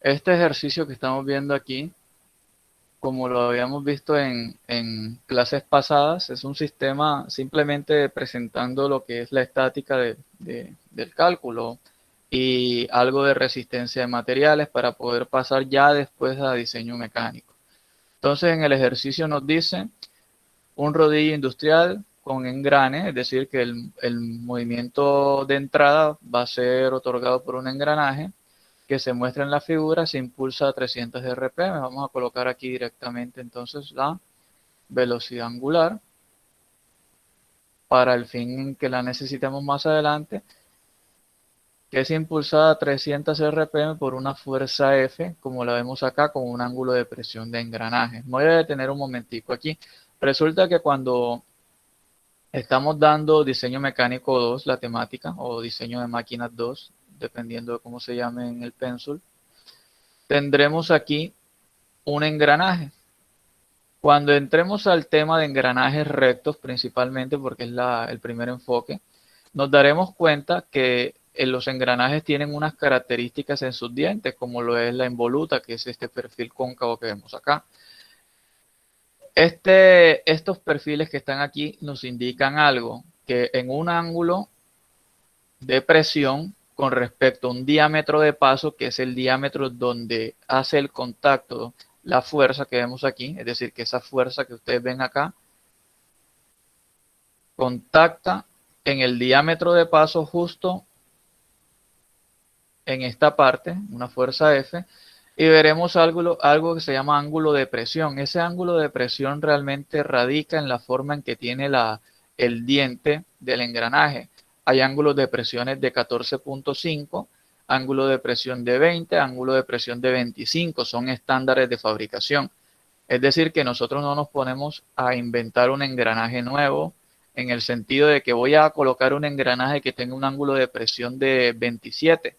Este ejercicio que estamos viendo aquí, como lo habíamos visto en clases pasadas, es un sistema simplemente presentando lo que es la estática del cálculo y algo de resistencia de materiales para poder pasar ya después a diseño mecánico. Entonces en el ejercicio nos dice un rodillo industrial con engrane, es decir, que el movimiento de entrada va a ser otorgado por un engranaje que se muestra en la figura, se impulsa a 300 RPM. Vamos a colocar aquí directamente entonces la velocidad angular para el fin que la necesitemos más adelante, que es impulsada a 300 RPM por una fuerza F, como la vemos acá, con un ángulo de presión de engranaje. Me voy a detener un momentico aquí. Resulta que cuando estamos dando diseño mecánico 2, la temática, o diseño de máquinas 2, dependiendo de cómo se llame en el pénsul, tendremos aquí un engranaje. Cuando entremos al tema de engranajes rectos, principalmente porque es el primer enfoque, nos daremos cuenta que los engranajes tienen unas características en sus dientes, como lo es la involuta, que es este perfil cóncavo que vemos acá. Estos perfiles que están aquí nos indican algo, que en un ángulo de presión con respecto a un diámetro de paso, que es el diámetro donde hace el contacto la fuerza que vemos aquí, es decir, que esa fuerza que ustedes ven acá contacta en el diámetro de paso justo en esta parte, una fuerza F, y veremos algo que se llama ángulo de presión. Ese ángulo de presión realmente radica en la forma en que tiene el diente del engranaje. Hay ángulos de presiones de 14.5, ángulo de presión de 20, ángulo de presión de 25, son estándares de fabricación. Es decir, que nosotros no nos ponemos a inventar un engranaje nuevo, en el sentido de que voy a colocar un engranaje que tenga un ángulo de presión de 27.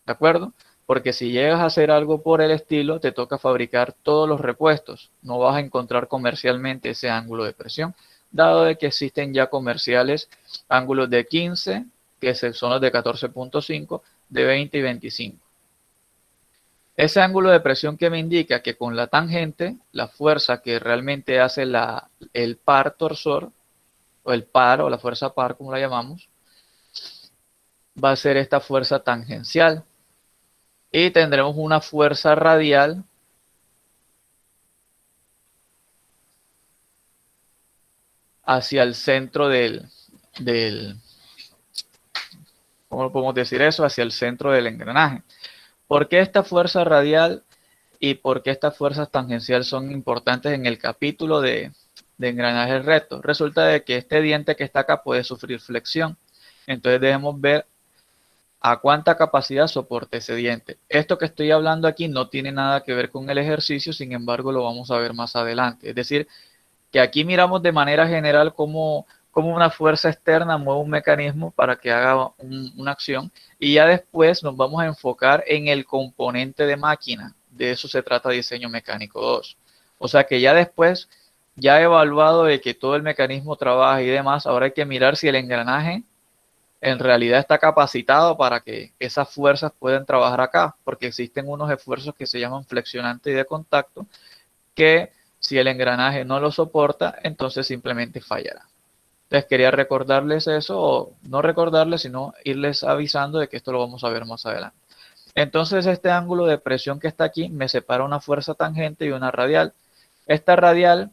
¿De acuerdo? Porque si llegas a hacer algo por el estilo, te toca fabricar todos los repuestos. No vas a encontrar comercialmente ese ángulo de presión, dado de que existen ya comerciales ángulos de 15, que son los de 14.5, de 20 y 25. Ese ángulo de presión que me indica que con la tangente, la fuerza que realmente hace el par torsor, o el par, o la fuerza par, como la llamamos, va a ser esta fuerza tangencial. Y tendremos una fuerza radial hacia el centro ¿cómo podemos decir eso? Hacia el centro del engranaje. ¿Por qué esta fuerza radial y por qué estas fuerzas tangenciales son importantes en el capítulo de engranajes rectos? Resulta de que este diente que está acá puede sufrir flexión. Entonces debemos ver a cuánta capacidad soporta ese diente. Esto que estoy hablando aquí no tiene nada que ver con el ejercicio, sin embargo lo vamos a ver más adelante. Es decir, que aquí miramos de manera general cómo una fuerza externa mueve un mecanismo para que haga una acción, y ya después nos vamos a enfocar en el componente de máquina. De eso se trata diseño mecánico 2. O sea que ya después, ya evaluado de que todo el mecanismo trabaja y demás, ahora hay que mirar si el engranaje en realidad está capacitado para que esas fuerzas puedan trabajar acá, porque existen unos esfuerzos que se llaman flexionante y de contacto, que si el engranaje no lo soporta, entonces simplemente fallará. Entonces quería recordarles eso, o no recordarles, sino irles avisando de que esto lo vamos a ver más adelante. Entonces este ángulo de presión que está aquí me separa una fuerza tangente y una radial. Esta radial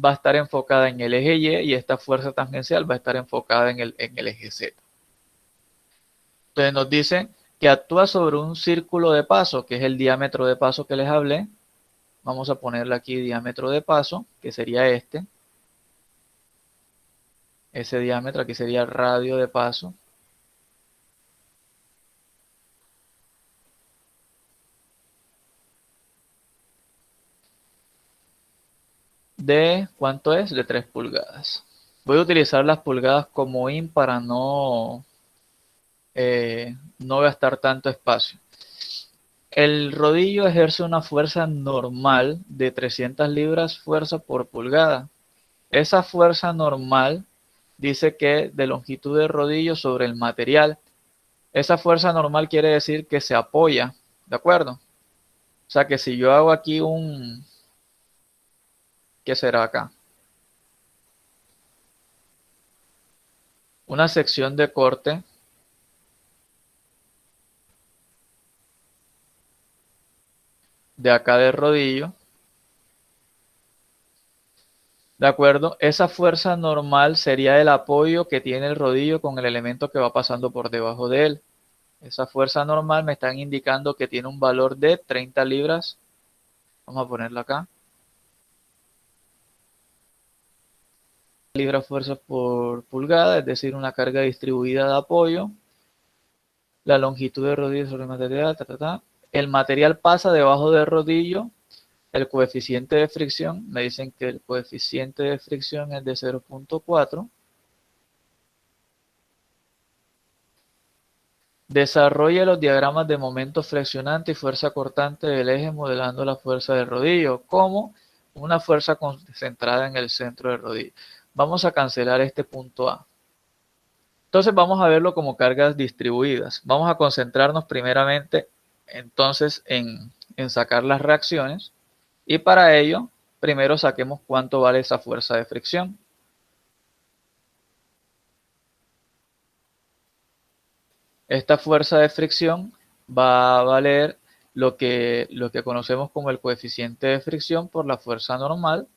va a estar enfocada en el eje Y y esta fuerza tangencial va a estar enfocada en el eje Z. Entonces nos dice que actúa sobre un círculo de paso, que es el diámetro de paso que les hablé. Vamos a ponerle aquí diámetro de paso, que sería este. Ese diámetro aquí sería radio de paso. ¿Cuánto es? De 3 pulgadas. Voy a utilizar las pulgadas como in para no gastar tanto espacio. El rodillo ejerce una fuerza normal de 300 libras fuerza por pulgada. Esa fuerza normal dice que de longitud de rodillo sobre el material. Esa fuerza normal quiere decir que se apoya, ¿de acuerdo? O sea que si yo hago aquí ¿qué será acá? Una sección de corte de acá del rodillo. ¿De acuerdo? Esa fuerza normal sería el apoyo que tiene el rodillo con el elemento que va pasando por debajo de él. Esa fuerza normal me están indicando que tiene un valor de 30 libras. Vamos a ponerlo acá. Libras fuerza por pulgada, es decir, una carga distribuida de apoyo. La longitud de rodillo sobre el material, El material pasa debajo del rodillo. El coeficiente de fricción, me dicen que el coeficiente de fricción es de 0.4. Desarrolla los diagramas de momento flexionante y fuerza cortante del eje modelando la fuerza del rodillo como una fuerza concentrada en el centro del rodillo. Vamos a cancelar este punto A. Entonces vamos a verlo como cargas distribuidas. Vamos a concentrarnos primeramente entonces en sacar las reacciones y para ello primero saquemos cuánto vale esa fuerza de fricción. Esta fuerza de fricción va a valer lo que conocemos como el coeficiente de fricción por la fuerza normal.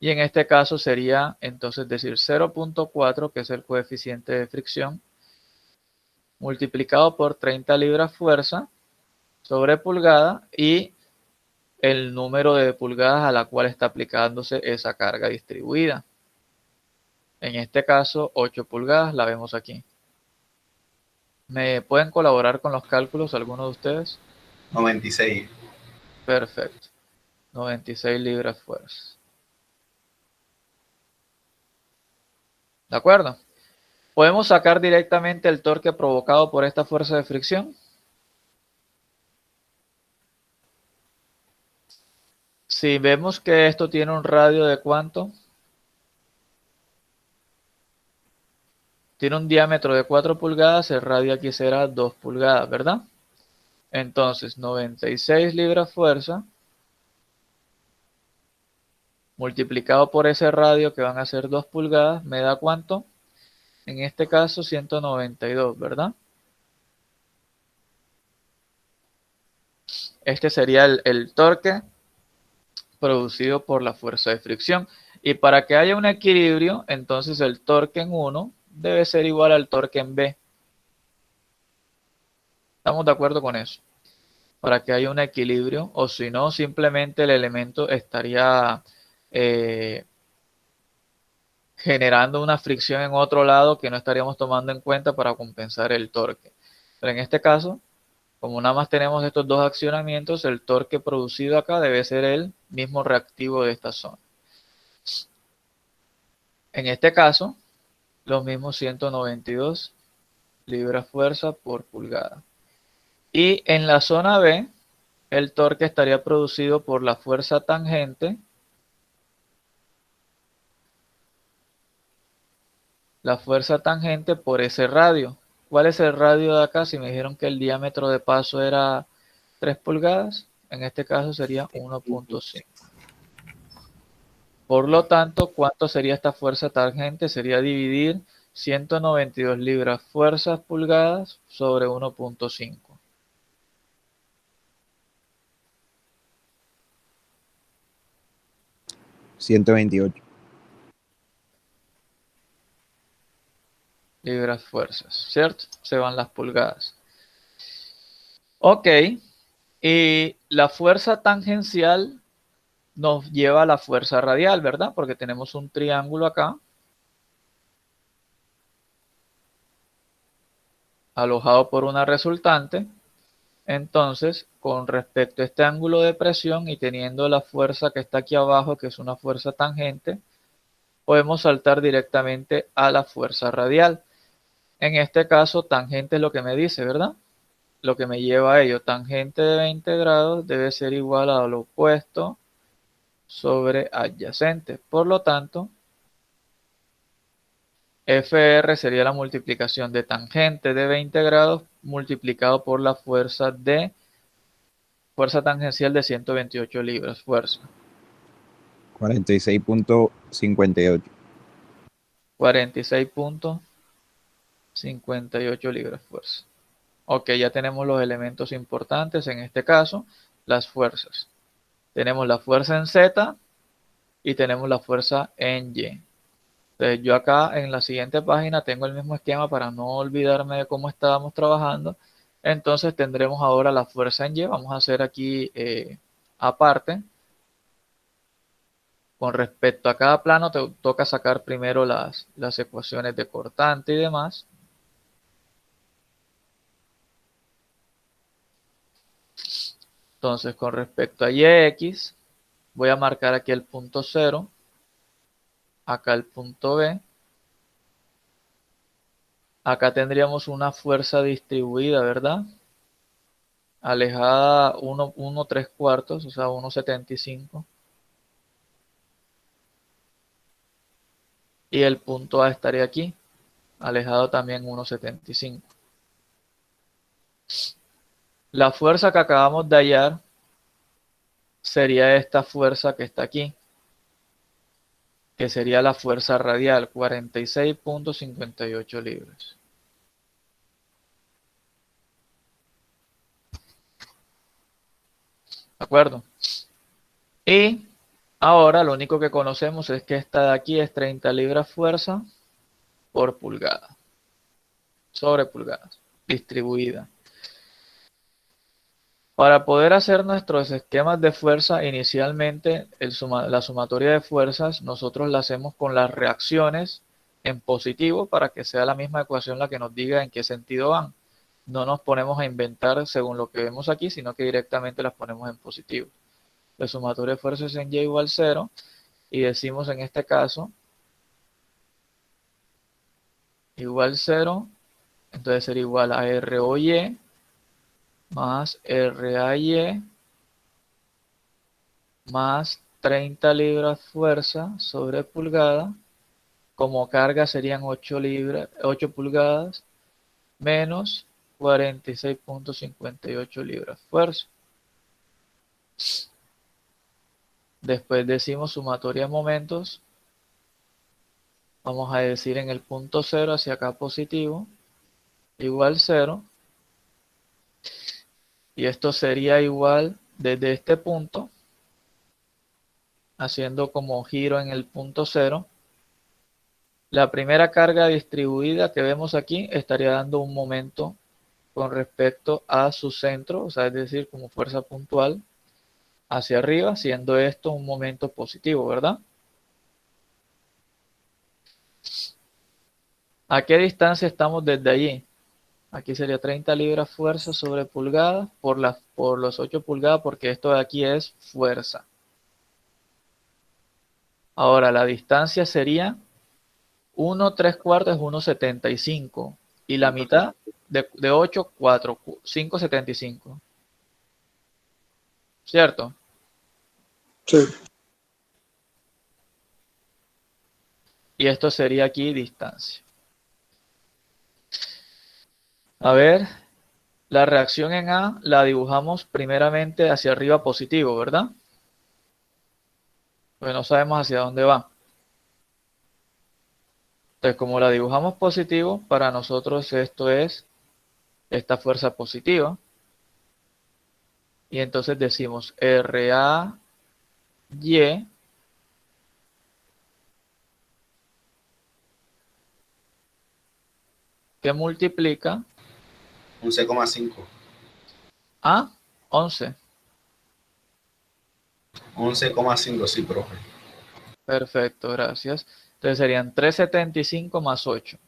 Y en este caso sería entonces decir 0.4, que es el coeficiente de fricción, multiplicado por 30 libras fuerza sobre pulgada y el número de pulgadas a la cual está aplicándose esa carga distribuida. En este caso, 8 pulgadas, la vemos aquí. ¿Me pueden colaborar con los cálculos algunos de ustedes? 96. Perfecto. 96 libras fuerza. ¿De acuerdo? ¿Podemos sacar directamente el torque provocado por esta fuerza de fricción? Si vemos que esto tiene un radio de ¿cuánto? Tiene un diámetro de 4 pulgadas, el radio aquí será 2 pulgadas, ¿verdad? Entonces, 96 libras fuerza multiplicado por ese radio que van a ser 2 pulgadas, ¿me da cuánto? En este caso 192, ¿verdad? Este sería el torque producido por la fuerza de fricción. Y para que haya un equilibrio, entonces el torque en 1 debe ser igual al torque en B. ¿Estamos de acuerdo con eso? Para que haya un equilibrio, o si no, simplemente el elemento estaría generando una fricción en otro lado que no estaríamos tomando en cuenta para compensar el torque. Pero en este caso, como nada más tenemos estos dos accionamientos, el torque producido acá debe ser el mismo reactivo de esta zona. En este caso, los mismos 192 libras fuerza por pulgada. Y en la zona B, el torque estaría producido por la fuerza tangente, por ese radio. ¿Cuál es el radio de acá? Si me dijeron que el diámetro de paso era 3 pulgadas, en este caso sería 1.5. Por lo tanto, ¿cuánto sería esta fuerza tangente? Sería dividir 192 libras fuerzas pulgadas sobre 1.5. $128. Libras fuerzas, ¿cierto? Se van las pulgadas. Ok, y la fuerza tangencial nos lleva a la fuerza radial, ¿verdad? Porque tenemos un triángulo acá, alojado por una resultante. Entonces, con respecto a este ángulo de presión y teniendo la fuerza que está aquí abajo, que es una fuerza tangente, podemos saltar directamente a la fuerza radial. En este caso, tangente es lo que me dice, ¿verdad? Lo que me lleva a ello. Tangente de 20 grados debe ser igual a lo opuesto sobre adyacente. Por lo tanto, FR sería la multiplicación de tangente de 20 grados multiplicado por la fuerza de fuerza tangencial de 128 libras, fuerza. 46.58. 46.58 libras, fuerza. Ok, ya tenemos los elementos importantes, en este caso, las fuerzas. Tenemos la fuerza en Z y tenemos la fuerza en Y. Entonces yo acá en la siguiente página tengo el mismo esquema para no olvidarme de cómo estábamos trabajando. Entonces tendremos ahora la fuerza en Y. Vamos a hacer aquí aparte. Con respecto a cada plano te toca sacar primero las ecuaciones de cortante y demás. Entonces con respecto a Yx, voy a marcar aquí el punto 0, acá el punto B. Acá tendríamos una fuerza distribuida, ¿verdad? Alejada 1 3/4, o sea, 1,75. Y el punto A estaría aquí, alejado también 1,75. La fuerza que acabamos de hallar sería esta fuerza que está aquí, que sería la fuerza radial, 46.58 libras. ¿De acuerdo? Y ahora lo único que conocemos es que esta de aquí es 30 libras fuerza por pulgada, sobre pulgadas, distribuida. Para poder hacer nuestros esquemas de fuerza, inicialmente la sumatoria de fuerzas nosotros la hacemos con las reacciones en positivo para que sea la misma ecuación la que nos diga en qué sentido van. No nos ponemos a inventar según lo que vemos aquí, sino que directamente las ponemos en positivo. La sumatoria de fuerzas en Y igual 0 y decimos en este caso igual 0, entonces sería igual a ROY más RAY más 30 libras fuerza sobre pulgada. Como carga serían 8 pulgadas menos 46.58 libras fuerza. Después decimos sumatoria de momentos. Vamos a decir en el punto 0 hacia acá positivo, igual 0. Y esto sería igual desde este punto, haciendo como giro en el punto 0. La primera carga distribuida que vemos aquí estaría dando un momento con respecto a su centro, o sea, es decir, como fuerza puntual hacia arriba, siendo esto un momento positivo, ¿verdad? ¿A qué distancia estamos desde allí? Aquí sería 30 libras fuerza sobre pulgadas por los 8 pulgadas, porque esto de aquí es fuerza. Ahora, la distancia sería 1 3/4 es 1,75 y la mitad de 8, 4, 5,75. ¿Cierto? Sí. Y esto sería aquí distancia. A ver, la reacción en A la dibujamos primeramente hacia arriba positivo, ¿verdad? Pues no sabemos hacia dónde va. Entonces, como la dibujamos positivo, para nosotros esto es esta fuerza positiva. Y entonces decimos RAY que multiplica 11,5. a 11. 11,5, sí, profe. Perfecto, gracias. Entonces serían 3,75 más 8.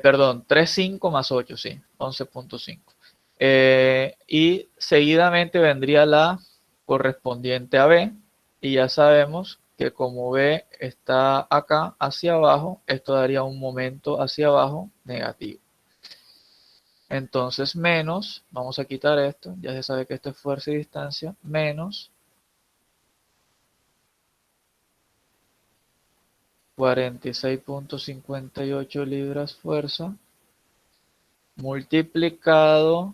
Perdón, 3,5 más 8, sí, 11,5. Y seguidamente vendría la correspondiente a B. Y ya sabemos que como B está acá hacia abajo, esto daría un momento hacia abajo negativo. Entonces menos, vamos a quitar esto, ya se sabe que esto es fuerza y distancia, menos 46.58 libras fuerza multiplicado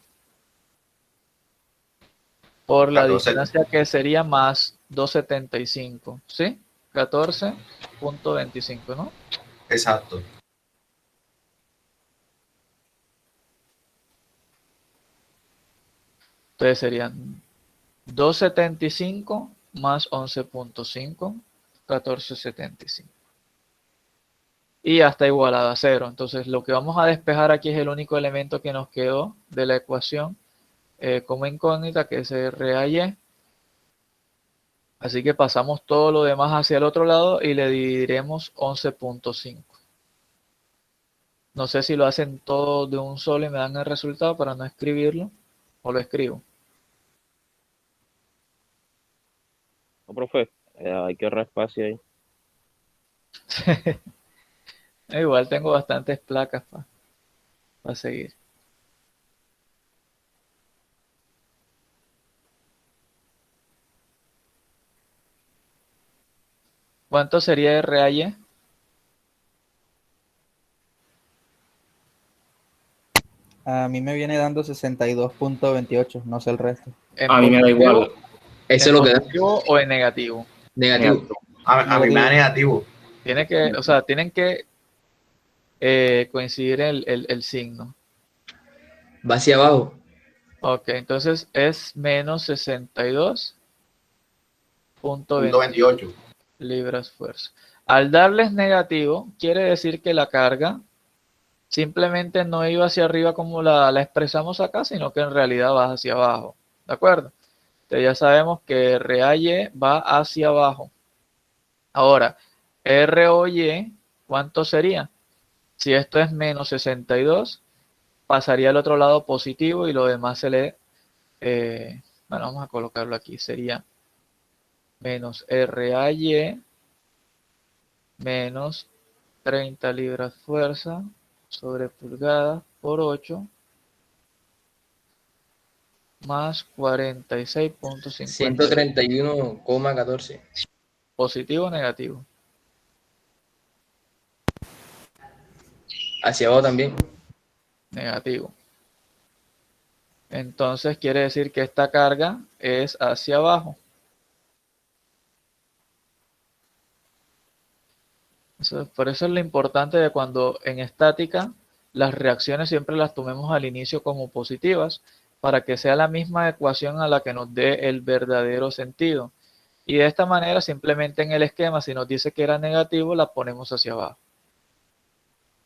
por la 14. distancia que sería más 275, ¿sí? 14.25, ¿no? Exacto. Entonces serían 275 más 11.5, 1475. Y ya está igualado a 0. Entonces lo que vamos a despejar aquí es el único elemento que nos quedó de la ecuación como incógnita, que es RAY. Así que pasamos todo lo demás hacia el otro lado y le dividiremos 11.5. No sé si lo hacen todo de un solo y me dan el resultado para no escribirlo, o lo escribo. No, profe, hay que ahorrar espacio ahí. Igual tengo bastantes placas para seguir. ¿Cuánto sería RAY? A mí me viene dando 62.28, no sé el resto. ¿En A mí me da positivo, igual. Eso en es lo que da. positivo o en negativo? Negativo. A mí me da negativo. O sea, tienen que coincidir el signo. Va hacia abajo. Ok, entonces es menos 62.28 .28. libras fuerza. Al darles negativo, quiere decir que la carga simplemente no iba hacia arriba como la expresamos acá, sino que en realidad va hacia abajo. ¿De acuerdo? Entonces ya sabemos que RAY va hacia abajo. Ahora, ROY, ¿cuánto sería? Si esto es menos 62, pasaría al otro lado positivo y lo demás se le... bueno, vamos a colocarlo aquí. Sería menos RAY menos 30 libras fuerza sobre pulgada por 8 más 46.50. 131,14. ¿Positivo o negativo? Hacia abajo también. Negativo. Entonces quiere decir que esta carga es hacia abajo. Por eso es lo importante de cuando en estática las reacciones siempre las tomemos al inicio como positivas para que sea la misma ecuación a la que nos dé el verdadero sentido. Y de esta manera simplemente en el esquema, si nos dice que era negativo, la ponemos hacia abajo.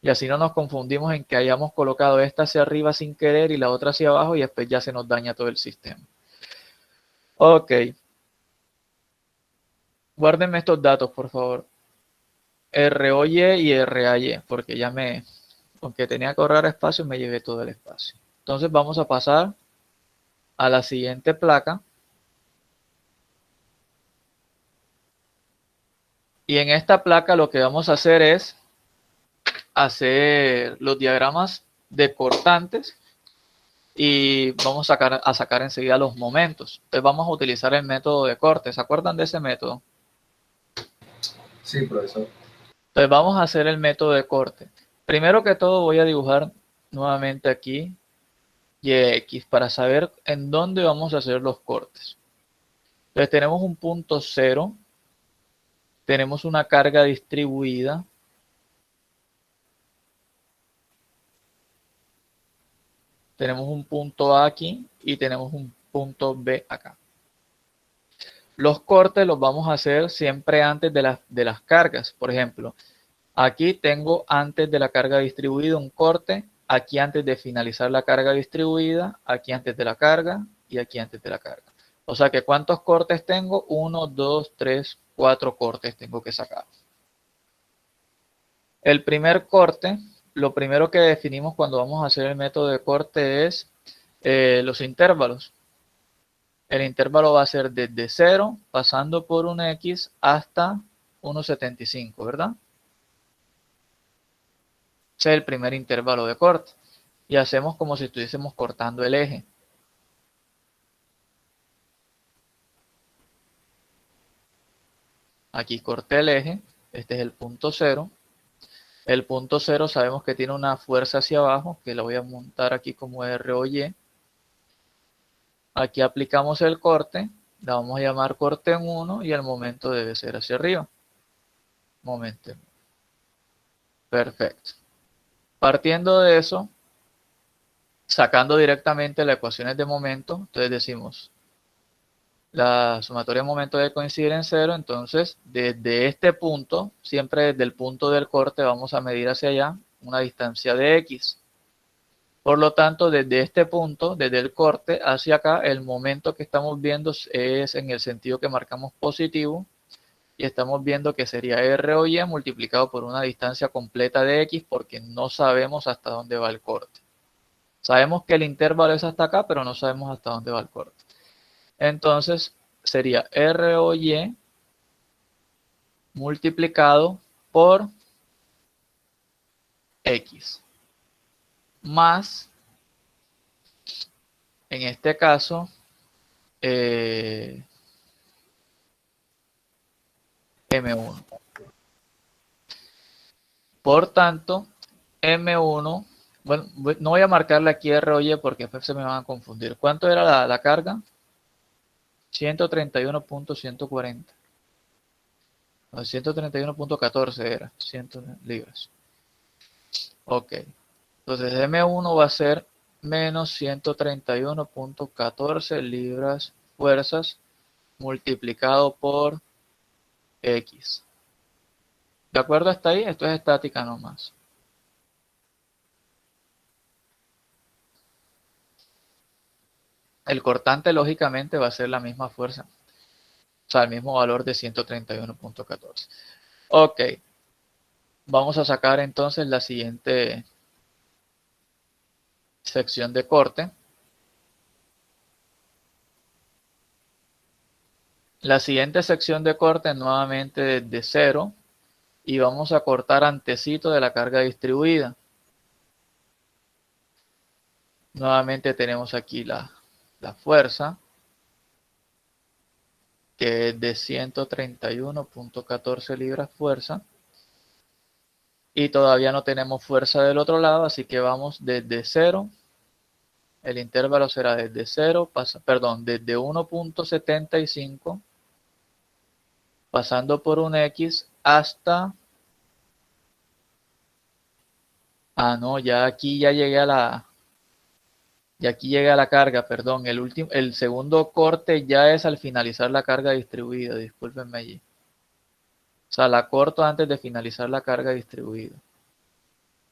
Y así no nos confundimos en que hayamos colocado esta hacia arriba sin querer y la otra hacia abajo y después ya se nos daña todo el sistema. Ok. Guárdenme estos datos, por favor. ROY y RAY, porque aunque tenía que ahorrar espacio, me llevé todo el espacio. Entonces vamos a pasar a la siguiente placa. Y en esta placa lo que vamos a hacer es hacer los diagramas de cortantes y vamos a sacar enseguida los momentos. Entonces vamos a utilizar el método de corte. ¿Se acuerdan de ese método? Sí, profesor. Entonces vamos a hacer el método de corte. Primero que todo voy a dibujar nuevamente aquí y X para saber en dónde vamos a hacer los cortes. Entonces tenemos un punto 0, tenemos una carga distribuida, tenemos un punto A aquí y tenemos un punto B acá. Los cortes los vamos a hacer siempre antes de las cargas. Por ejemplo, aquí tengo antes de la carga distribuida un corte, aquí antes de finalizar la carga distribuida, aquí antes de la carga y aquí antes de la carga. O sea que ¿cuántos cortes tengo? 1, 2, 3, 4 cortes tengo que sacar. El primer corte, lo primero que definimos cuando vamos a hacer el método de corte es los intervalos. El intervalo va a ser desde 0, pasando por un X hasta 1,75, ¿verdad? Ese es el primer intervalo de corte. Y hacemos como si estuviésemos cortando el eje. Aquí corté el eje, este es el punto 0. El punto 0 sabemos que tiene una fuerza hacia abajo, que la voy a montar aquí como ROY. Aquí aplicamos el corte, la vamos a llamar corte en 1 y el momento debe ser hacia arriba. Momento. Perfecto. Partiendo de eso, sacando directamente las ecuaciones de momento, entonces decimos, la sumatoria de momento debe coincidir en 0, entonces desde este punto, siempre desde el punto del corte vamos a medir hacia allá una distancia de x. Por lo tanto, desde este punto, desde el corte hacia acá, el momento que estamos viendo es en el sentido que marcamos positivo, y estamos viendo que sería R o Y multiplicado por una distancia completa de x, porque no sabemos hasta dónde va el corte. Sabemos que el intervalo es hasta acá, pero no sabemos hasta dónde va el corte. Entonces, sería R o Y multiplicado por X. Más, en este caso, M1. Por tanto, M1, bueno, no voy a marcarle aquí R o Y porque después se me van a confundir. ¿Cuánto era la carga? 131.140. 131.14 era, 100 libras. Ok. Entonces M1 va a ser menos 131.14 libras fuerzas multiplicado por X. ¿De acuerdo hasta ahí? Esto es estática nomás. El cortante lógicamente va a ser la misma fuerza. O sea, el mismo valor de 131.14. Ok. Vamos a sacar entonces la siguiente sección de corte. La siguiente sección de corte nuevamente desde 0 y vamos a cortar antecito de la carga distribuida. Nuevamente tenemos aquí la fuerza, que es de 131.14 libras fuerza. Y todavía no tenemos fuerza del otro lado, así que vamos desde 0. El intervalo será desde 0, desde 1.75, pasando por un X hasta... Ah, no, ya aquí ya llegué a la... Y aquí llega la carga, perdón. El segundo corte ya es al finalizar la carga distribuida, discúlpenme allí. O sea, la corto antes de finalizar la carga distribuida.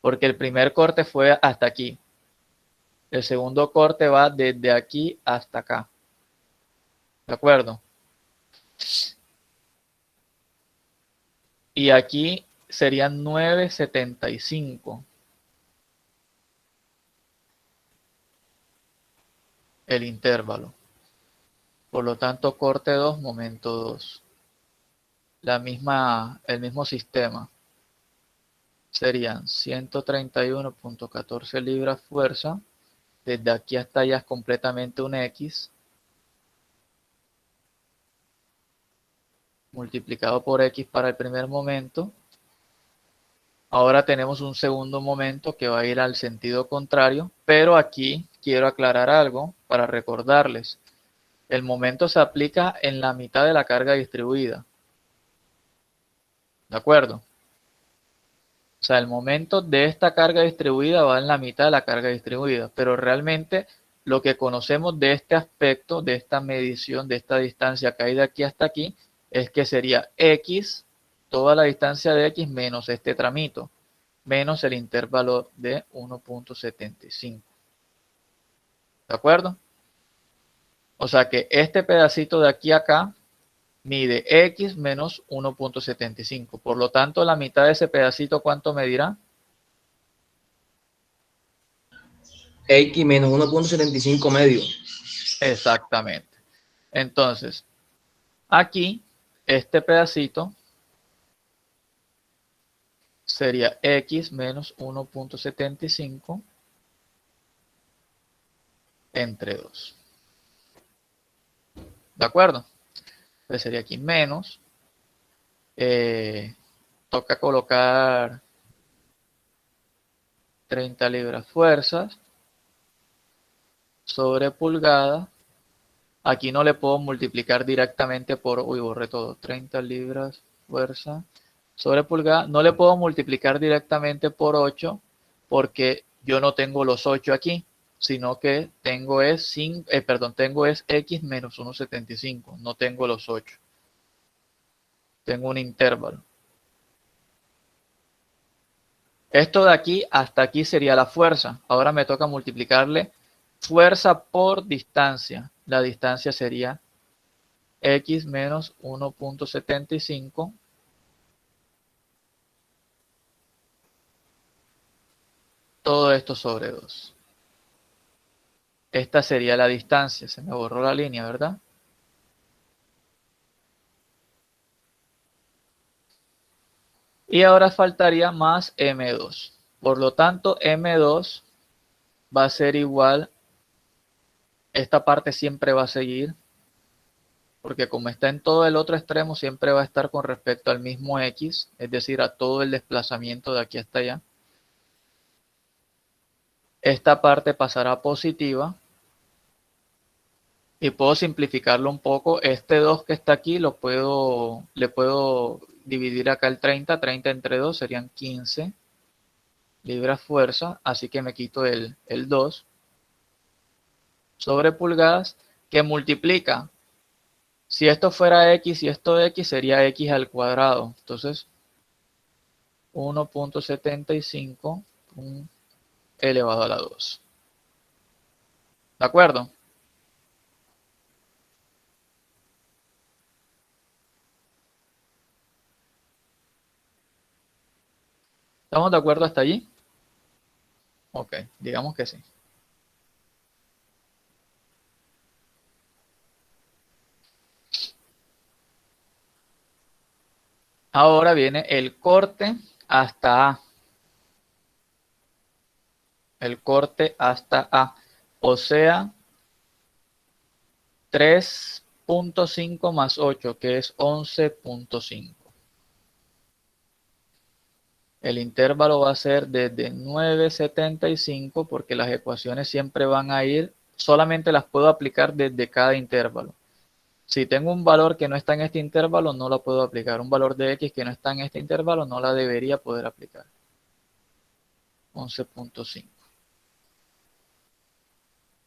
Porque el primer corte fue hasta aquí. El segundo corte va desde aquí hasta acá. ¿De acuerdo? Y aquí serían 9.75. El intervalo. Por lo tanto, corte 2, momento 2. El mismo sistema. Serían 131.14 libras fuerza. Desde aquí hasta allá es completamente un X. Multiplicado por X para el primer momento. Ahora tenemos un segundo momento que va a ir al sentido contrario. Pero aquí quiero aclarar algo para recordarles. El momento se aplica en la mitad de la carga distribuida. ¿De acuerdo? O sea, el momento de esta carga distribuida va en la mitad de la carga distribuida, pero realmente lo que conocemos de este aspecto, de esta medición, de esta distancia que hay de aquí hasta aquí, es que sería X, toda la distancia de X menos este tramito, menos el intervalo de 1.75. ¿De acuerdo? O sea que este pedacito de aquí a acá mide X menos 1.75. Por lo tanto, la mitad de ese pedacito, ¿cuánto medirá? X menos 1.75 medio. Exactamente. Entonces, aquí, este pedacito sería X menos 1.75 entre 2. ¿De acuerdo? Entonces sería aquí menos. Toca colocar 30 libras fuerzas sobre pulgada Aquí no le puedo multiplicar directamente por, uy, borré todo, 30 libras fuerza sobre pulgada. No le puedo multiplicar directamente por 8 porque yo no tengo los 8 aquí, sino que tengo es, tengo es x menos 1,75. No tengo los 8. Tengo un intervalo. Esto de aquí hasta aquí sería la fuerza. Ahora me toca multiplicarle fuerza por distancia. La distancia sería x menos 1,75. Todo esto sobre 2. Esta sería la distancia. Se me borró la línea, ¿verdad? Y ahora faltaría más m2. Por lo tanto, m2 va a ser igual. Esta parte siempre va a seguir. Porque como está en todo el otro extremo, siempre va a estar con respecto al mismo x. Es decir, a todo el desplazamiento de aquí hasta allá. Esta parte pasará a positiva. Y puedo simplificarlo un poco. Este 2 que está aquí le puedo dividir acá el 30. 30 entre 2 serían 15 libras fuerza. Así que me quito el 2 sobre pulgadas que multiplica. Si esto fuera x y esto x sería x al cuadrado. Entonces 1,75 elevado a la 2. ¿De acuerdo? ¿Estamos de acuerdo hasta allí? Ok, digamos que sí. Ahora viene el corte hasta A. El corte hasta A. O sea, 3,5 más 8, que es 11,5. El intervalo va a ser desde 9,75 porque las ecuaciones siempre van a ir, solamente las puedo aplicar desde cada intervalo. Si tengo un valor que no está en este intervalo, no la puedo aplicar. Un valor de x que no está en este intervalo, no la debería poder aplicar. 11,5.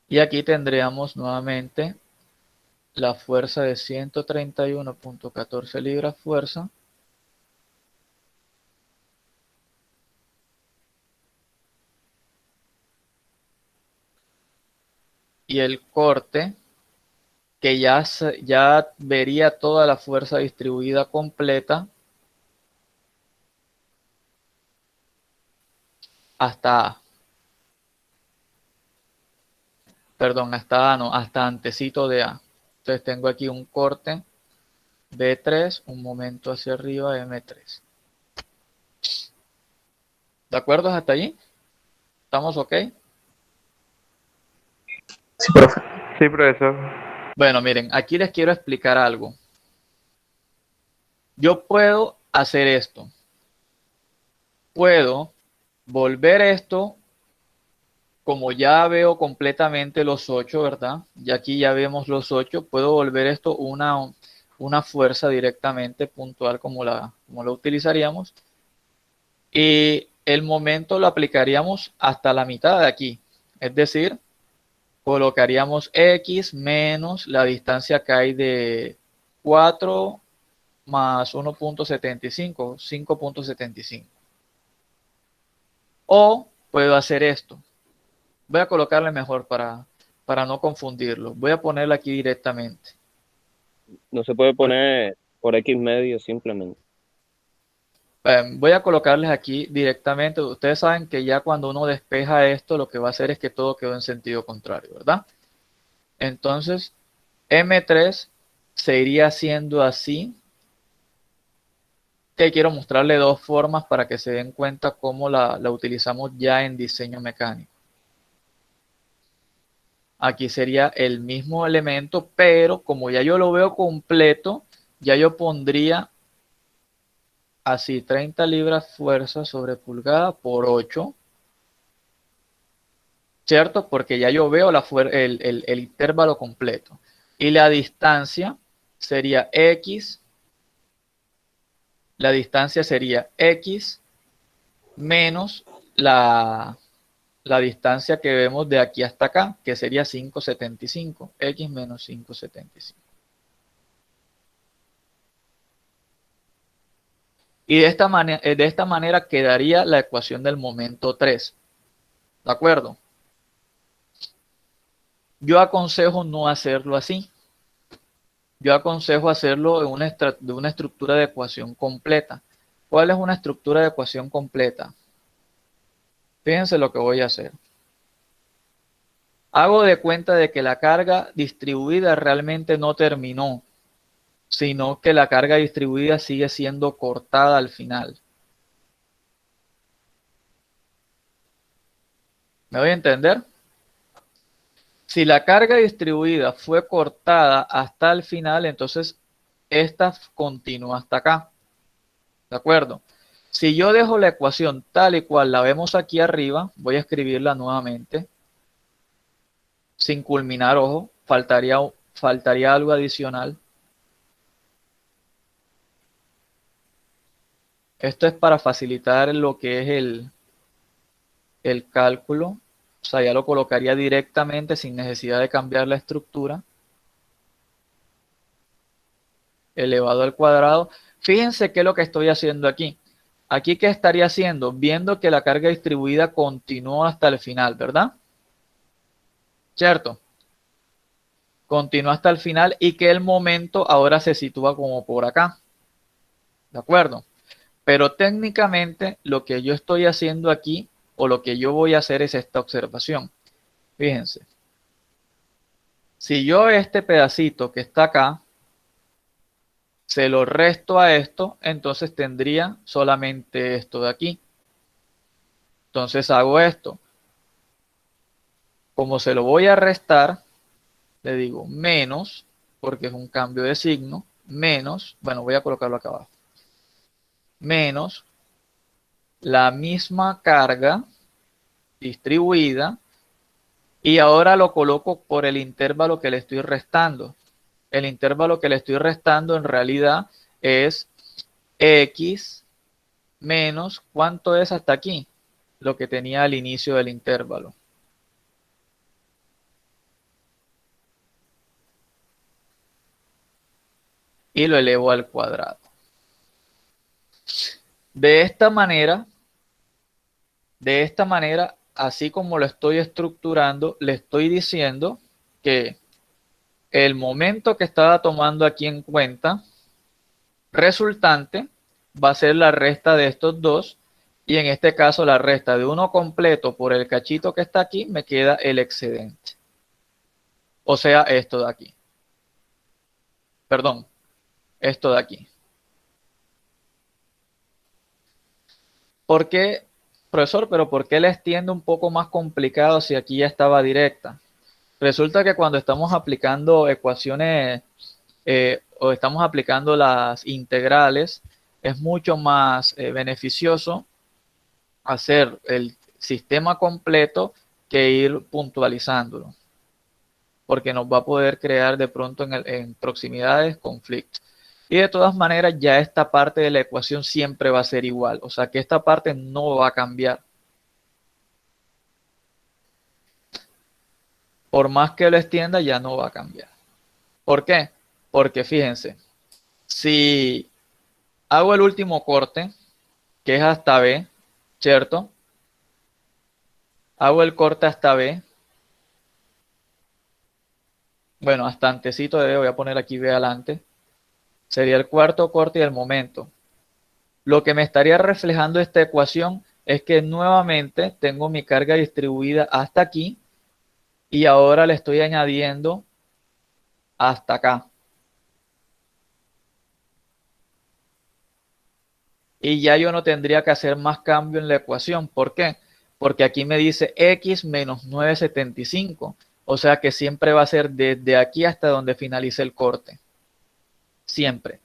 Y aquí tendríamos nuevamente la fuerza de 131,14 libras fuerza. Y el corte, que ya vería toda la fuerza distribuida completa hasta A. Perdón, hasta A no, hasta antecito de A. Entonces tengo aquí un corte B3, un momento hacia arriba M3. ¿De acuerdo hasta allí? ¿Estamos ok? Sí, profe. Sí, profesor. Bueno, miren, aquí les quiero explicar algo. Yo puedo hacer esto. Puedo volver esto, como ya veo completamente los 8, ¿verdad? Y aquí ya vemos los 8, puedo volver esto una fuerza directamente puntual como la utilizaríamos. Y el momento lo aplicaríamos hasta la mitad de aquí. Es decir, colocaríamos x menos la distancia que hay de 4 más 1,75, 5,75. O puedo hacer esto. Voy a colocarle mejor para no confundirlo. Voy a ponerlo aquí directamente. No se puede poner por X medio simplemente. Voy a colocarles aquí directamente. Ustedes saben que ya cuando uno despeja esto, lo que va a hacer es que todo quedó en sentido contrario, ¿verdad? Entonces, M3 se iría haciendo así. Que quiero mostrarle dos formas para que se den cuenta cómo la utilizamos ya en diseño mecánico. Aquí sería el mismo elemento, pero como ya yo lo veo completo, ya yo pondría así 30 libras fuerza sobre pulgada por 8. ¿Cierto? Porque ya yo veo el intervalo completo. Y la distancia sería X. La distancia sería X menos la distancia que vemos de aquí hasta acá, que sería 5,75. X menos 5,75. Y de esta manera quedaría la ecuación del momento 3. ¿De acuerdo? Yo aconsejo no hacerlo así. Yo aconsejo hacerlo de una estructura de ecuación completa. ¿Cuál es una estructura de ecuación completa? Fíjense lo que voy a hacer. Hago de cuenta de que la carga distribuida realmente no terminó, sino que la carga distribuida sigue siendo cortada al final. ¿Me voy a entender? Si la carga distribuida fue cortada hasta el final, entonces esta continúa hasta acá. ¿De acuerdo? Si yo dejo la ecuación tal y cual la vemos aquí arriba, voy a escribirla nuevamente. Sin culminar, ojo, faltaría algo adicional. Esto es para facilitar lo que es el cálculo. O sea, ya lo colocaría directamente sin necesidad de cambiar la estructura. Elevado al cuadrado. Fíjense qué es lo que estoy haciendo aquí. Aquí, ¿qué estaría haciendo? Viendo que la carga distribuida continuó hasta el final, ¿verdad? ¿Cierto? Continúa hasta el final y que el momento ahora se sitúa como por acá. ¿De acuerdo? Pero técnicamente lo que yo estoy haciendo aquí o lo que yo voy a hacer es esta observación. Fíjense. Si yo este pedacito que está acá se lo resto a esto, entonces tendría solamente esto de aquí. Entonces hago esto. Como se lo voy a restar, le digo menos, porque es un cambio de signo, menos, bueno, voy a colocarlo acá abajo, menos la misma carga distribuida, y ahora lo coloco por el intervalo que le estoy restando. El intervalo que le estoy restando en realidad es X menos, ¿cuánto es hasta aquí? Lo que tenía al inicio del intervalo. Y lo elevo al cuadrado. De esta manera, así como lo estoy estructurando, le estoy diciendo que el momento que estaba tomando aquí en cuenta resultante va a ser la resta de estos dos, y en este caso la resta de uno completo por el cachito que está aquí, me queda el excedente. O sea, esto de aquí. Perdón, esto de aquí. ¿Por qué, profesor? Pero ¿por qué la extiendo un poco más complicado si aquí ya estaba directa? Resulta que cuando estamos aplicando ecuaciones o estamos aplicando las integrales, es mucho más beneficioso hacer el sistema completo que ir puntualizándolo, porque nos va a poder crear de pronto en proximidades conflictos. Y de todas maneras ya esta parte de la ecuación siempre va a ser igual, o sea que esta parte no va a cambiar. Por más que lo extienda ya no va a cambiar. ¿Por qué? Porque fíjense, si hago el último corte, que es hasta B, ¿cierto? Hago el corte hasta B. Bueno, hasta antecito de B, voy a poner aquí B adelante. Sería el cuarto corte y el momento. Lo que me estaría reflejando esta ecuación es que nuevamente tengo mi carga distribuida hasta aquí y ahora le estoy añadiendo hasta acá. Y ya yo no tendría que hacer más cambio en la ecuación. ¿Por qué? Porque aquí me dice X menos 9,75. O sea que siempre va a ser desde aquí hasta donde finalice el corte. Siempre.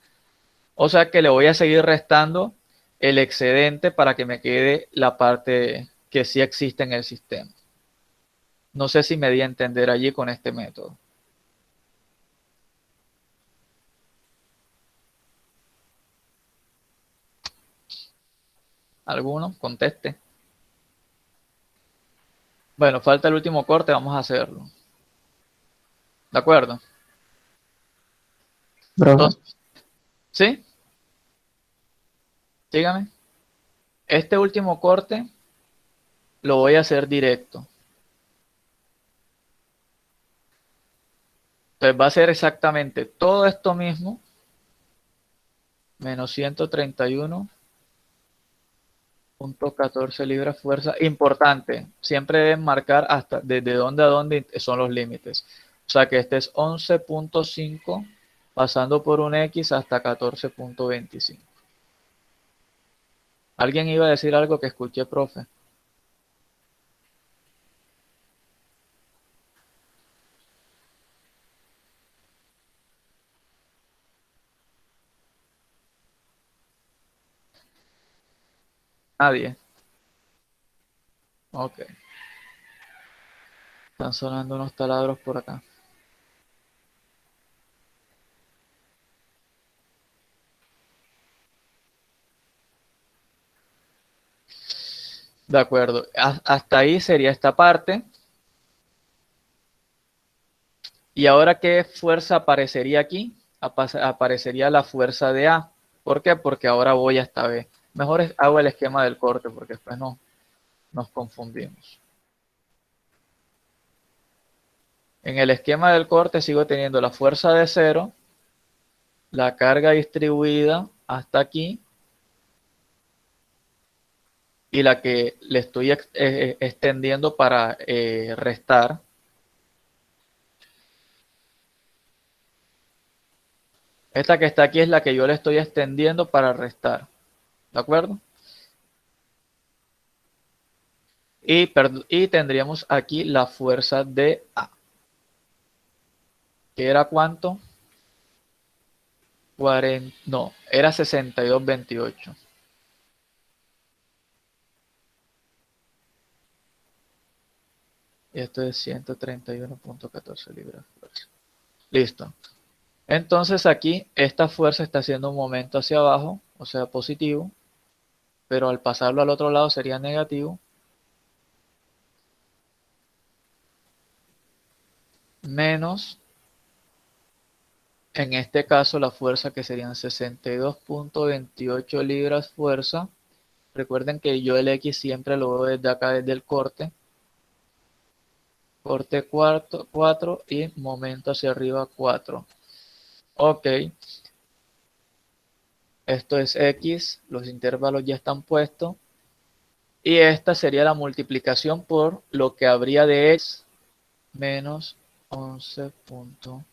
O sea que le voy a seguir restando el excedente para que me quede la parte que sí existe en el sistema. No sé si me di a entender allí con este método. ¿Alguno? Conteste. Bueno, falta el último corte, vamos a hacerlo. ¿De acuerdo? Profe, Entonces, ¿sí? Dígame. Este último corte lo voy a hacer directo. Entonces va a ser exactamente todo esto mismo, menos 131.14 libras fuerza. Importante, siempre deben marcar hasta desde dónde a dónde son los límites. O sea que este es 11.5 pasando por un X hasta 14.25. ¿Alguien iba a decir algo que escuché, profe? Nadie. Ok. Están sonando unos taladros por acá. De acuerdo. Hasta ahí sería esta parte. ¿Y ahora qué fuerza aparecería aquí? Aparecería la fuerza de A. ¿Por qué? Porque ahora voy hasta B. Mejor hago el esquema del corte porque después no nos confundimos. En el esquema del corte sigo teniendo la fuerza de 0, la carga distribuida hasta aquí y la que le estoy extendiendo para restar. Esta que está aquí es la que yo le estoy extendiendo para restar. ¿De acuerdo? Y tendríamos aquí la fuerza de A. ¿Que era cuánto? 40, no, era 62.28. Y esto es 131.14 libras fuerza. Listo. Entonces aquí esta fuerza está haciendo un momento hacia abajo, o sea positivo, pero al pasarlo al otro lado sería negativo. Menos, en este caso la fuerza que serían 62.28 libras fuerza. Recuerden que yo el X siempre lo veo desde acá, desde el corte. Corte 4 y momento hacia arriba 4. Ok. Esto es X, los intervalos ya están puestos. Y esta sería la multiplicación por lo que habría de X menos 11.5.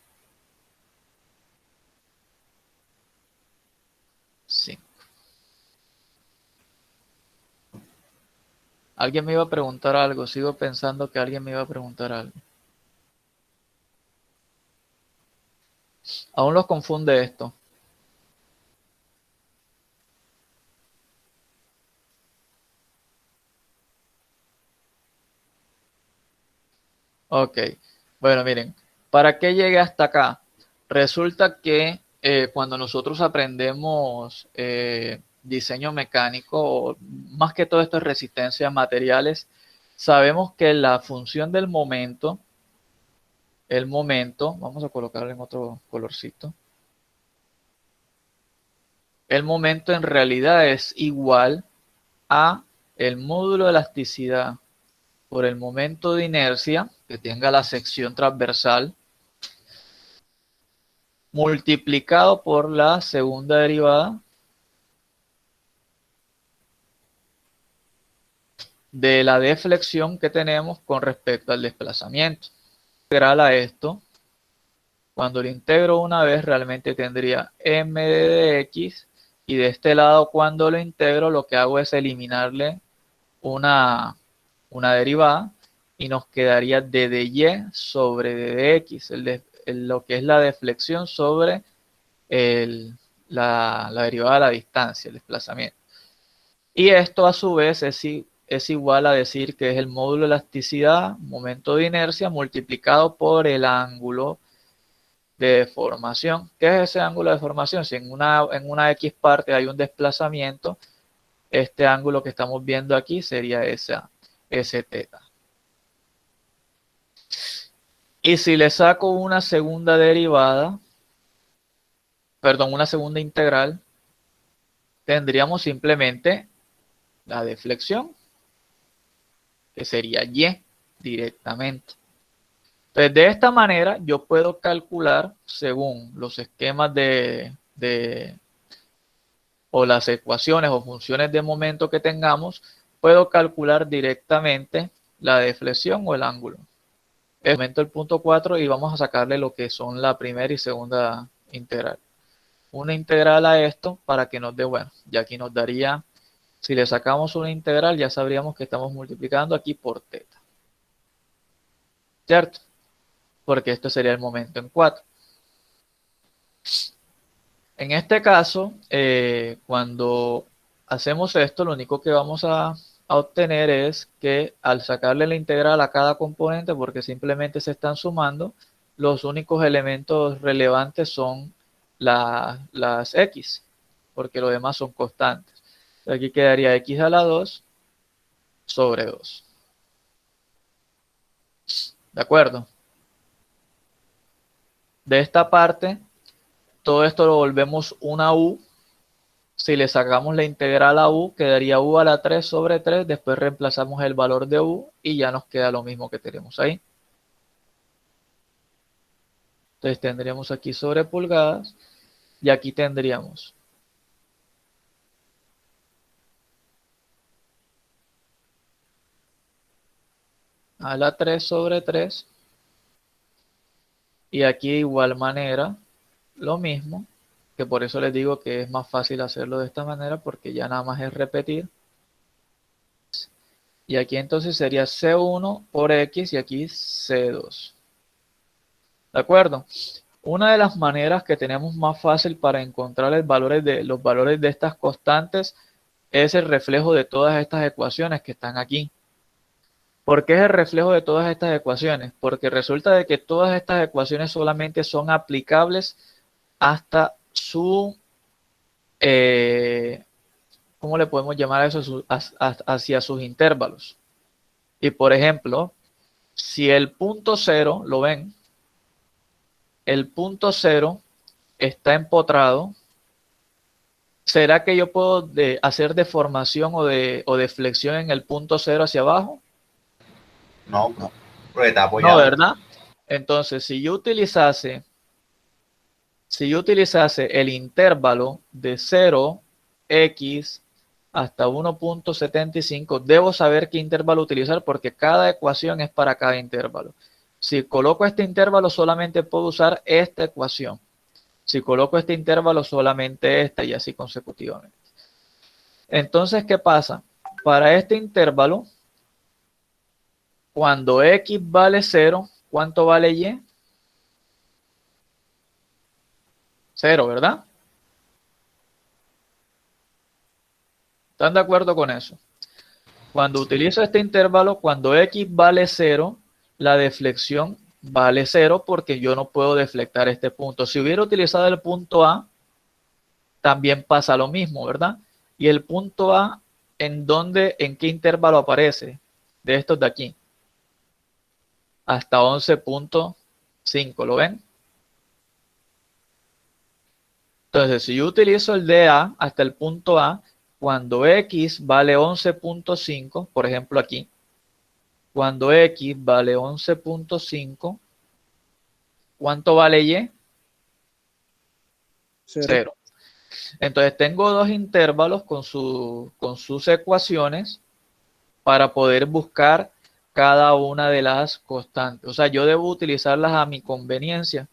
Alguien me iba a preguntar algo, sigo pensando que alguien me iba a preguntar algo. Aún los confunde esto. Ok, bueno, miren, ¿para qué llegué hasta acá? Resulta que cuando nosotros aprendemos diseño mecánico, o más que todo esto es resistencia a materiales, sabemos que la función del momento, el momento, vamos a colocarlo en otro colorcito, el momento en realidad es igual a el módulo de elasticidad por el momento de inercia que tenga la sección transversal multiplicado por la segunda derivada de la deflexión que tenemos con respecto al desplazamiento. Integral a esto, cuando lo integro una vez realmente tendría m de dx y de este lado cuando lo integro lo que hago es eliminarle una derivada y nos quedaría d de y sobre d de x, lo que es la deflexión sobre la derivada de la distancia, el desplazamiento. Y esto a su vez es igual a decir que es el módulo de elasticidad, momento de inercia, multiplicado por el ángulo de deformación. ¿Qué es ese ángulo de deformación? Si en una X parte hay un desplazamiento, este ángulo que estamos viendo aquí sería ese teta. Y si le saco una segunda derivada, perdón, una segunda integral, tendríamos simplemente la deflexión, que sería y directamente. Entonces, de esta manera yo puedo calcular, según los esquemas o las ecuaciones o funciones de momento que tengamos, puedo calcular directamente la deflexión o el ángulo. Momento el punto 4 y vamos a sacarle lo que son la primera y segunda integral. Una integral a esto para que nos dé, bueno, ya aquí nos daría, si le sacamos una integral ya sabríamos que estamos multiplicando aquí por teta. ¿Cierto? Porque esto sería el momento en 4. En este caso, cuando hacemos esto, lo único que vamos a obtener es que al sacarle la integral a cada componente, porque simplemente se están sumando, los únicos elementos relevantes son las x, porque los demás son constantes. Aquí quedaría x a la 2 sobre 2. ¿De acuerdo? De esta parte, todo esto lo volvemos una u. Si le sacamos la integral a u, quedaría u a la 3 sobre 3. Después reemplazamos el valor de u y ya nos queda lo mismo que tenemos ahí. Entonces tendríamos aquí sobre pulgadas y aquí tendríamos a la 3 sobre 3. Y aquí de igual manera lo mismo, que por eso les digo que es más fácil hacerlo de esta manera porque ya nada más es repetir. Y aquí entonces sería C1 por X y aquí C2. ¿De acuerdo? Una de las maneras que tenemos más fácil para encontrar los valores de estas constantes es el reflejo de todas estas ecuaciones que están aquí. ¿Por qué es el reflejo de todas estas ecuaciones? Porque resulta de que todas estas ecuaciones solamente son aplicables hasta su, ¿cómo le podemos llamar a eso? Hacia sus intervalos. Y por ejemplo, si el punto 0, ¿lo ven? El punto 0 está empotrado. ¿Será que yo puedo hacer deformación o deflexión en el punto 0 hacia abajo? No, porque está apoyado. No, ¿verdad? Entonces, si yo utilizase el intervalo de 0x hasta 1.75, debo saber qué intervalo utilizar porque cada ecuación es para cada intervalo. Si coloco este intervalo, solamente puedo usar esta ecuación. Si coloco este intervalo, solamente esta y así consecutivamente. Entonces, ¿qué pasa? Para este intervalo, cuando x vale 0, ¿cuánto vale y? 0, ¿verdad? ¿Están de acuerdo con eso? Cuando utilizo este intervalo, cuando x vale 0, la deflexión vale 0 porque yo no puedo deflectar este punto. Si hubiera utilizado el punto A, también pasa lo mismo, ¿verdad? Y el punto A, ¿en qué intervalo aparece? De estos de aquí. Hasta 11.5, ¿lo ven? Entonces, si yo utilizo el DA hasta el punto A, cuando X vale 11.5, por ejemplo aquí, cuando X vale 11.5, ¿cuánto vale Y? 0. Entonces, tengo dos intervalos con sus ecuaciones para poder buscar cada una de las constantes. O sea, yo debo utilizarlas a mi conveniencia.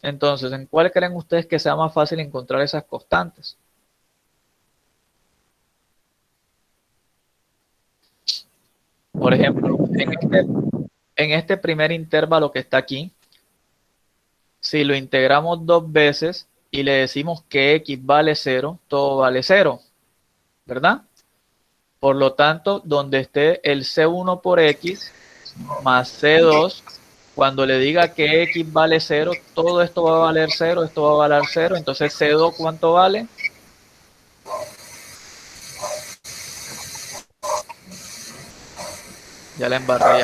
Entonces, ¿en cuál creen ustedes que sea más fácil encontrar esas constantes? Por ejemplo, en este primer intervalo que está aquí, si lo integramos dos veces y le decimos que x vale 0, todo vale 0, ¿verdad? Por lo tanto, donde esté el C1 por X más C2, cuando le diga que X vale 0, todo esto va a valer 0, esto va a valer 0. Entonces, C2, ¿cuánto vale? Ya la embarré,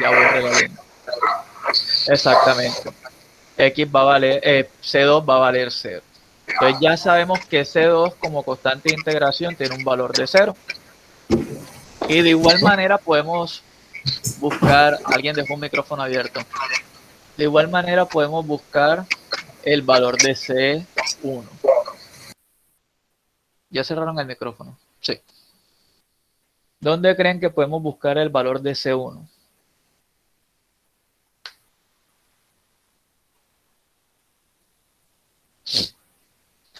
ya borré la línea. Exactamente. X va a valer, C2 va a valer 0. Entonces ya sabemos que C2 como constante de integración tiene un valor de 0. Y de igual manera podemos buscar, alguien dejó un micrófono abierto. De igual manera podemos buscar el valor de C1. ¿Ya cerraron el micrófono? Sí. ¿Dónde creen que podemos buscar el valor de C1?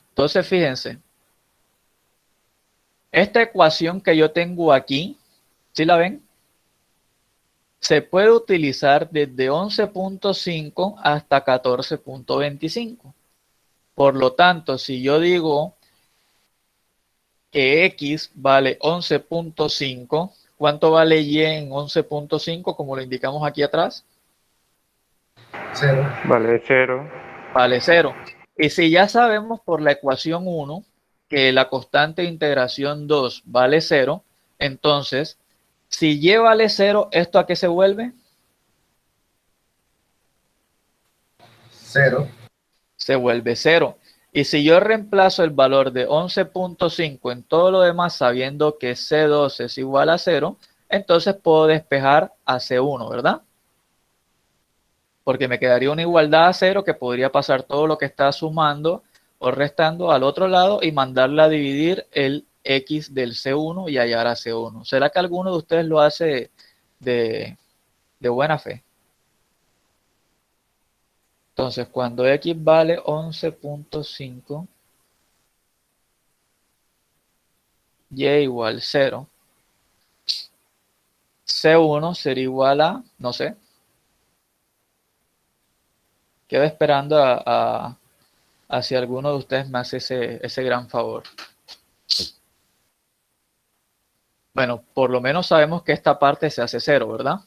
Entonces, fíjense. Esta ecuación que yo tengo aquí, ¿sí la ven? Se puede utilizar desde 11.5 hasta 14.25. Por lo tanto, si yo digo que X vale 11.5, ¿cuánto vale Y en 11.5 como lo indicamos aquí atrás? 0. Vale 0. Vale 0. Y si ya sabemos por la ecuación 1 que la constante de integración 2 vale 0, entonces, si Y vale 0, ¿esto a qué se vuelve? 0. Se vuelve 0. Y si yo reemplazo el valor de 11.5 en todo lo demás sabiendo que C2 es igual a 0, entonces puedo despejar a C1, ¿verdad? Porque me quedaría una igualdad a 0 que podría pasar todo lo que está sumando o restando al otro lado y mandarla a dividir el X del C1 y hallar a C1. ¿Será que alguno de ustedes lo hace de buena fe? Entonces, cuando X vale 11.5, Y igual 0, C1 sería igual a, no sé, quedo esperando a si alguno de ustedes me hace ese gran favor. Bueno, por lo menos sabemos que esta parte se hace 0, ¿verdad?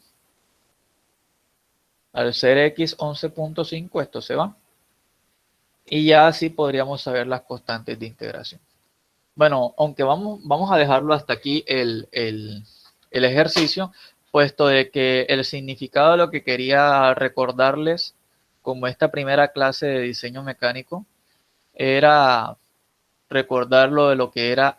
Al ser X 11.5, esto se va. Y ya así podríamos saber las constantes de integración. Bueno, aunque vamos a dejarlo hasta aquí el ejercicio, puesto de que el significado de lo que quería recordarles como esta primera clase de diseño mecánico era recordarlo de lo que era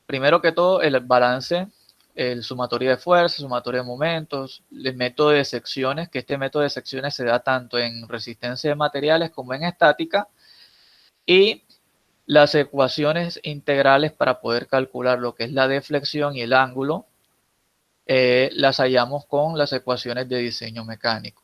primero que todo, el balance, el sumatorio de fuerzas, sumatorio de momentos, el método de secciones, que este método de secciones se da tanto en resistencia de materiales como en estática, y las ecuaciones integrales para poder calcular lo que es la deflexión y el ángulo, las hallamos con las ecuaciones de diseño mecánico.